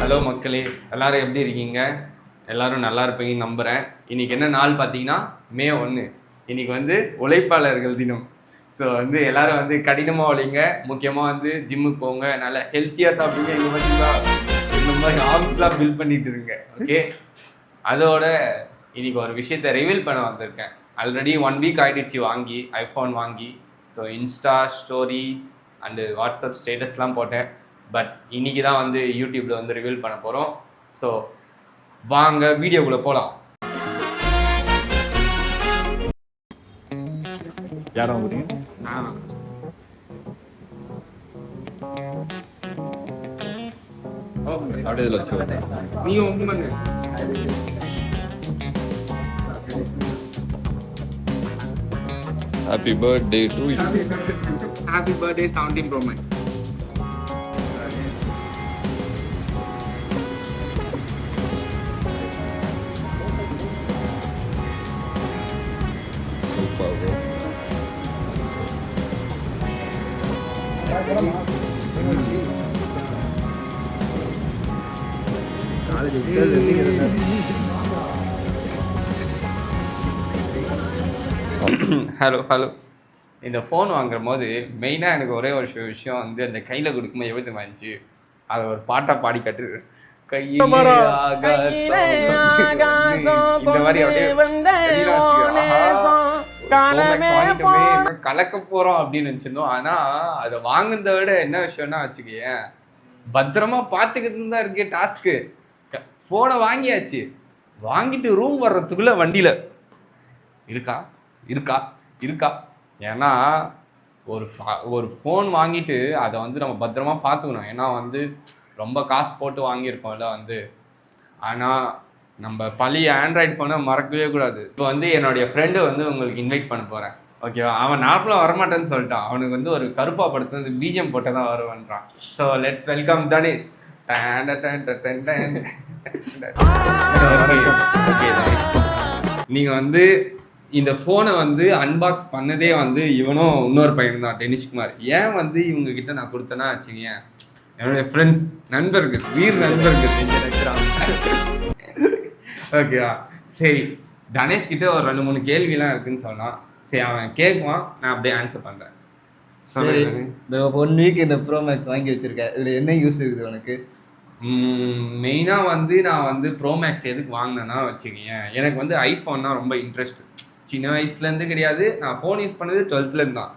Hello மக்களே, எல்லாரும் எப்படி இருக்கீங்க? எல்லாரும் நல்லா இருப்பீங்கன்னு நம்புகிறேன். இன்றைக்கி என்ன நாள் பார்த்தீங்கன்னா மே 1. இன்றைக்கி வந்து உழைப்பாளர்கள் தினம். ஸோ வந்து எல்லோரும் வந்து கடினமாக உழைங்க, முக்கியமாக வந்து ஜிம்முக்கு போங்க, நல்லா ஹெல்த்தியாக சாப்பிடுங்க. இந்த பார்த்தீங்களா, இந்த மாதிரி ஆர்ம்ஸ்லாம் பில்ட் பண்ணிட்டு இருங்க. ஓகே, அதோட இன்றைக்கி ஒரு விஷயத்தை ரிவீல் பண்ண வந்திருக்கேன். ஆல்ரெடி 1 வீக் ஆகிடுச்சு வாங்கி, ஐஃபோன் வாங்கி. So insta story and WhatsApp ஸ்டேட்டஸ்லாம் போட்டேன். பட் இன்னைக்கு தான் வந்து யூடியூப்ல வந்து ரிவீல் பண்ண போகிறோம். ஸோ வாங்க வீடியோக்குள்ளே போகலாம். யாரும் வாங்குறீங்க? அப்படியே இதில் வச்சு நீங்கள் ஒன்று பண்ணு. Happy birthday to you. Happy birthday 17 Pro Max. Hello, இந்த ஃபோன் வாங்குற போது மெயினாக எனக்கு ஒரே ஒரு விஷயம் வந்து அந்த கையில் கொடுக்கும்போது எப்படி வந்துச்சு, அதை ஒரு பாட்டாக பாடி கட்டு கையில் இந்த மாதிரி கலக்க போகிறோம் அப்படின்னு வச்சுருந்தோம். ஆனால் அதை வாங்குறத விட என்ன விஷயம்னா வச்சுக்கேன், பத்திரமா பார்த்துக்கிட்டு தான் இருக்கே டாஸ்க்கு. ஃபோனை வாங்கியாச்சு, வாங்கிட்டு ரூம் வர்றதுக்குள்ளே வண்டியில் இருக்கா. ஏன்னா ஒரு ஃபோன் வாங்கிட்டு அதை வந்து நம்ம பத்திரமா பார்த்துக்கணும். ஏன்னா வந்து ரொம்ப காசு போட்டு வாங்கியிருக்கோம்ல வந்து. ஆனால் நம்ம பழைய ஆண்ட்ராய்டு ஃபோனை மறக்கவே கூடாது. இப்போ வந்து என்னுடைய ஃப்ரெண்டு வந்து உங்களுக்கு இன்வைட் பண்ண போகிறேன், ஓகேவா? அவன் நார்மலாக வரமாட்டேன்னு சொல்லிட்டான். அவனுக்கு வந்து ஒரு கருப்பா படுத்து வந்து பிஜிஎம் போட்டு தான் வருவான்றான். So let's welcome Dhanesh. நீங்கள் வந்து இந்த ஃபோனை வந்து அன்பாக்ஸ் பண்ணதே வந்து இவனும் இன்னொரு பையன் தான், டெனிஷ்குமார். ஏன் வந்து இவங்க கிட்ட நான் கொடுத்தேன்னா வச்சுக்கீங்க, என்னுடைய ஃப்ரெண்ட்ஸ், நண்பர்கள், நண்பர்கள் செஞ்சு நினைக்கிறாங்க. ஓகேவா? சரி, தனேஷ் கிட்ட ஒரு 2-3 கேள்விலாம் இருக்குன்னு சொன்னான். சரி, அவன் கேட்குவான், நான் அப்படியே ஆன்சர் பண்ணுறேன். சரி, இந்த 1 வீக் இந்த ப்ரோ மேக்ஸ் வாங்கி வச்சிருக்கேன், இதில் என்ன யூஸ் இருக்குது உனக்கு? மெயினாக வந்து நான் வந்து ப்ரோ மேக்ஸ் எதுக்கு வாங்கினேன்னா வச்சுக்கீங்க, எனக்கு வந்து ஐஃபோன்னா ரொம்ப இன்ட்ரெஸ்ட். சின்ன வயசுலேருந்து கிடையாது, நான் ஃபோன் யூஸ் பண்ணது 12th தான்.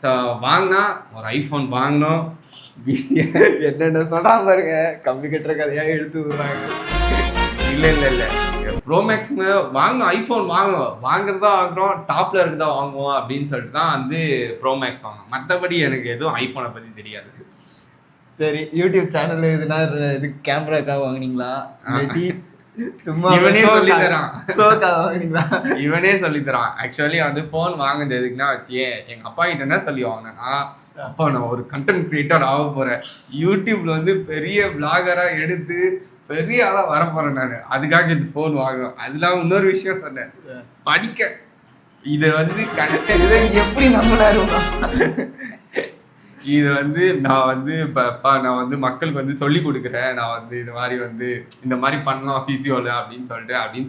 ஸோ வாங்கினா ஒரு ஐஃபோன் வாங்கினோம். என்னென்ன சொல்கிறான் பாருங்க, கம்மி கட்டுற கதையாக எடுத்து விடுறாங்க. இல்லை ப்ரோ மேக்ஸ் வாங்கணும், ஐஃபோன் வாங்குறதா வாங்குறோம், டாப்பில் இருக்குதா வாங்குவோம் அப்படின்னு சொல்லிட்டு தான் வந்து ப்ரோ மேக்ஸ் வாங்கணும். மற்றபடி எனக்கு எதுவும் ஐஃபோனை பற்றி தெரியாது. சரி, யூடியூப் சேனல் எதுனா இது கேமராக்காக வாங்கினீங்களா, சும்மா இவனே சொல்லித்தரான், இவனே சொல்லித்தரான். ஆக்சுவலி வந்து ஃபோன் வாங்குறது எதுக்குன்னா வச்சியே, எங்க அப்பா கிட்ட என்ன சொல்லி வாங்கினேன்னா, அப்பா நான் ஒரு கண்டென்ட் கிரியேட்டர் ஆக போறேன், யூடியூப்ல வந்து பெரிய பிளாகரா எடுத்து பெரிய ஆளா வர போறேன் நான், அதுக்காக இந்த ஃபோன் வாங்குவேன். அதெல்லாம் இன்னொரு விஷயம் சொன்னேன், படிக்க. இதை வந்து எப்படி நம்மளாரு இது வந்து நான் வந்து நான் வந்து மக்களுக்கு வந்து சொல்லி கொடுக்குறேன், நான் வந்து இது மாதிரி வந்து இந்த மாதிரி பண்ணலாம் ஃபிசியோல அப்படின்னு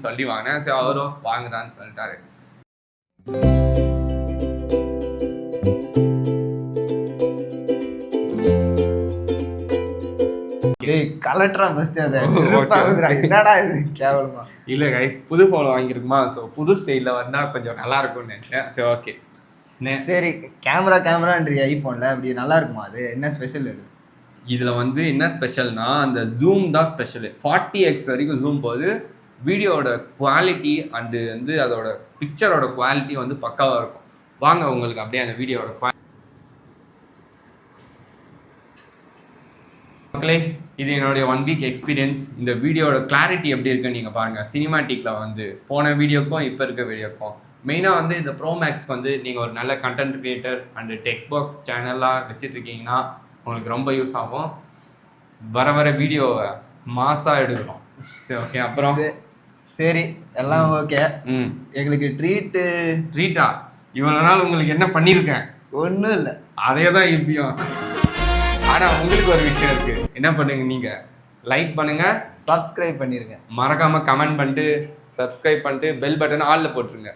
சொல்லி வாங்கினேன். சரி, அவரும் வாங்குறான்னு சொல்லிட்டாரு. இல்ல கைஸ், புது ஃபோன் வாங்கியிருக்குமா, ஸோ புது ஸ்டைலில் வந்தா கொஞ்சம் நல்லா இருக்கும்னு நினைச்சேன். சரி, ஓகே. சரி, கேமரான்ற ஐஃபோனில் அப்படி நல்லா இருக்குமா? அது என்ன ஸ்பெஷல்? இதில் வந்து என்ன ஸ்பெஷல்னா, அந்த ஜூம் தான் ஸ்பெஷலு. 40x வரைக்கும் ஜூம் போது வீடியோட குவாலிட்டி அண்டு வந்து அதோட பிக்சரோட குவாலிட்டி வந்து பக்காவாக இருக்கும். வாங்க உங்களுக்கு அப்படியே அந்த வீடியோட மக்களே, இது என்னுடைய 1 வீக் எக்ஸ்பீரியன்ஸ். இந்த வீடியோட கிளாரிட்டி எப்படி இருக்குன்னு நீங்கள் பாருங்கள். சினிமாட்டிக்கில் வந்து போன வீடியோக்கும் இப்போ இருக்க வீடியோக்கும் மெயினாக வந்து இந்த ப்ரோ மேக்ஸ்க்கு வந்து நீங்கள் ஒரு நல்ல content creator and tech box சேனல்லாம் வச்சுட்ருக்கீங்கன்னா உங்களுக்கு ரொம்ப யூஸ் ஆகும். வர வீடியோவை மாசாக எடுக்கிறோம். சரி, ஓகே. அப்புறம் சரி, எல்லாம் ஓகே. எங்களுக்கு ட்ரீட்டா இவ்வளோ நாள் உங்களுக்கு என்ன பண்ணியிருக்கேன்? ஒன்றும் இல்லை, அதே தான் இப்பயும். ஆனால் உங்களுக்கு ஒரு விஷயம் இருக்குது, என்ன பண்ணுங்க நீங்கள் லைக் பண்ணுங்க, சப்ஸ்கிரைப் பண்ணிருங்க. மறக்காம கமெண்ட் பண்ணிட்டு சப்ஸ்கிரைப் பண்ணிட்டு பெல் பட்டன் ஆல்ல போட்டுருங்க.